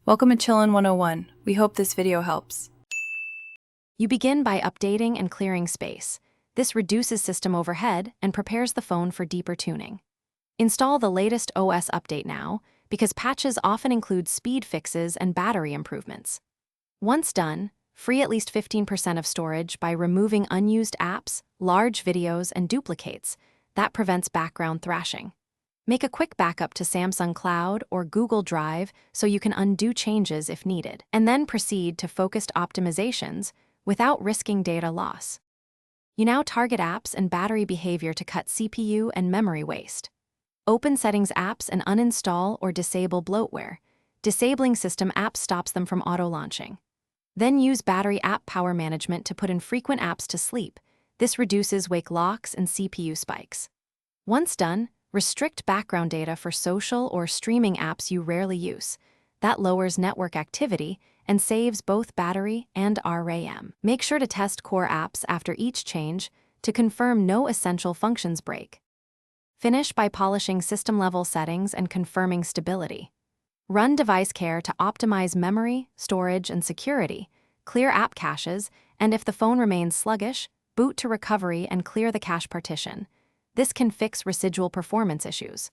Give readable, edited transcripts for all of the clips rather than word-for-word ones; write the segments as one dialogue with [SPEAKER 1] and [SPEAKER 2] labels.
[SPEAKER 1] Welcome to Chillin' 101. We hope this video helps.
[SPEAKER 2] You begin by updating and clearing space. This reduces system overhead and prepares the phone for deeper tuning. Install the latest OS update now, because patches often include speed fixes and battery improvements. Once done, free at least 15% of storage by removing unused apps, large videos, and duplicates. That prevents background thrashing. Make a quick backup to Samsung Cloud or Google Drive so you can undo changes if needed, and then proceed to focused optimizations without risking data loss. You now target apps and battery behavior to cut CPU and memory waste. Open Settings apps and uninstall or disable bloatware. Disabling system apps stops them from auto-launching. Then use battery app power management to put infrequent apps to sleep. This reduces wake locks and CPU spikes. Once done, restrict background data for social or streaming apps you rarely use. That lowers network activity and saves both battery and RAM. Make sure to test core apps after each change to confirm no essential functions break. Finish by polishing system-level settings and confirming stability. Run device care to optimize memory, storage, and security, clear app caches, and if the phone remains sluggish, boot to recovery and clear the cache partition. This can fix residual performance issues.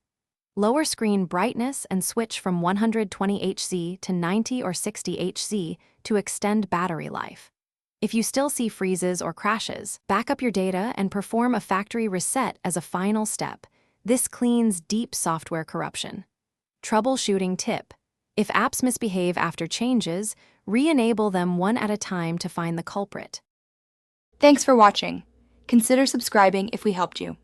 [SPEAKER 2] Lower screen brightness and switch from 120Hz to 90 or 60Hz to extend battery life. If you still see freezes or crashes, back up your data and perform a factory reset as a final step. This cleans deep software corruption. Troubleshooting tip: if apps misbehave after changes, re-enable them one at a time to find the culprit.
[SPEAKER 3] Thanks for watching. Consider subscribing if we helped you.